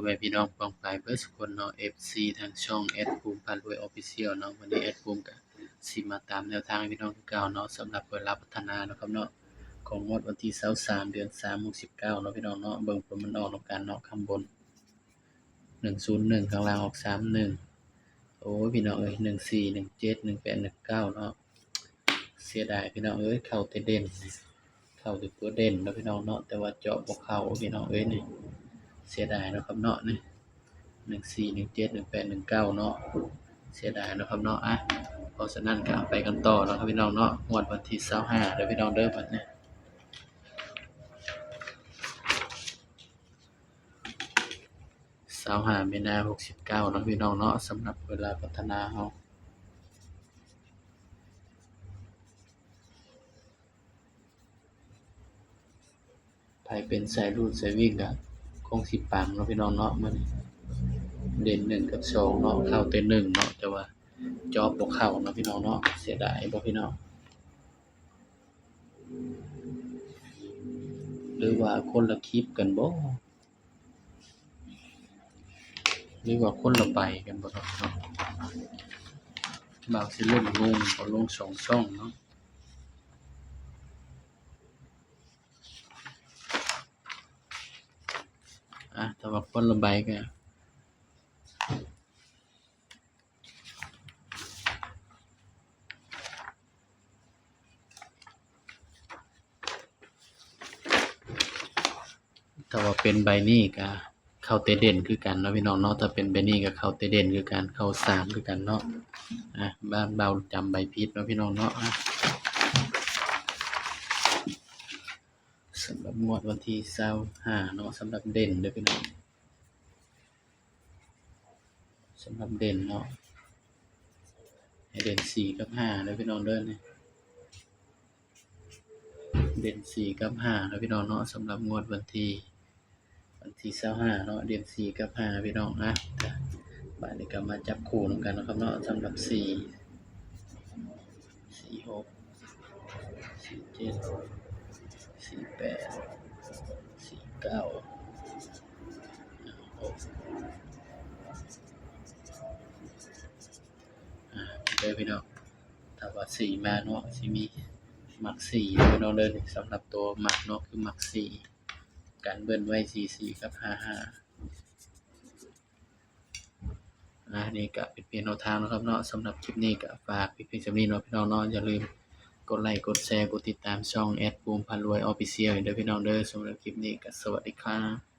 แม่พี่น้องป้องปรายเบิดสุคนเนาะ FC ทางช่องแอดภูมิพารวย Official เนาะวันนี้แอดภูมิก็สิมาตามแนวทางให้พี่น้องคือเก่าเนาะสำหรับเปิดรับพัฒนาเนาะครับเนาะของงวดวันที่23เดือน3 69เนาะพี่น้องเนาะเบิ่งผลมันออกนำกันเนาะข้างบน101ข้างล่างออก31โอ้ยพี่น้องเอ้ย14 17 18 19เนาะเสียดายพี่น้องเอ้ยเข้าแต่เด่นเข้าแต่ตัวเด่นเนาะพี่น้องเนาะแต่ว่าเจาะบ่เข้าพี่น้องเอ้ยนี่เสียดายเนาะครับเนาะนี่14 17 18 19เนาะเสียดายเนาะครับเนาะเพราะฉะนั้นก็ไปกันต่อเนาะครับพี่น้องเนาะงวดวันที่25เด้อพี่น้องเด้อบัดนี้25มีนา69เนาะพี่น้องเนาะสำหรับเวลาพัฒนาเฮาไผเป็นสายรูดสายวิ่งก็คงสิปังเนาะพี่น้องเนาะมื้อนี้เด่น1กับ2เนาะเข้าแต่1เนาะแต่ว่าเจาะบ่เข้าเนาะพี่น้องเนาะเสียดายบ่พี่น้องหรือว่าคนละคลิปกันบ่หรือว่าคนละใบกันบ่เนาะบ่าวสิเริ่มงงเพราะลง2ช่องเนาะถ้าว่าคนละใบก็ถ้าว่าเป็นใบนี้ก็เข้าแต่เด่นคือกันเนาะพี่น้องเนาะถ้าเป็นใบนี้ก็เข้าแต่เด่นคือกันเข้า3คือกันเนาะบ้านเราจำใบผิดเนาะพี่น้องเนาะสำหรับงวดวันที่25เนาะสำหรับเด่นเด้อพี่น้องสำหรับเด่นเนาะให้เด่น4กับ5เด้อพี่น้องเด้อนี่เด่น4กับ5เด้อพี่น้องเนาะสำหรับงวดวันที่25เนาะเด่น4กับ5พี่น้องบัดนี้ก็มาจับคู่นำกันเนาะครับเนาะสำหรับ4 46 47 48 49 6เด้อพี่น้องถ้าว่า4มาเนาะสิมีมัก4เด้อพี่น้องเด้อนี่สำหรับตัวมักเนาะคือมัก4กันเบิ้นไว้44กับ55นี่ก็เป็นเพียงแนวทางเนาะครับเนาะสำหรับคลิปนี้ก็ฝากเพียงส่ำนี้เนาะพี่น้องเนาะอย่าลืมกดไลค์กดแชร์กดติดตามช่องแอดภูมิพารวย Official เด้อพี่น้องเด้อสำหรับคลิปนี้ก็สวัสดีครับ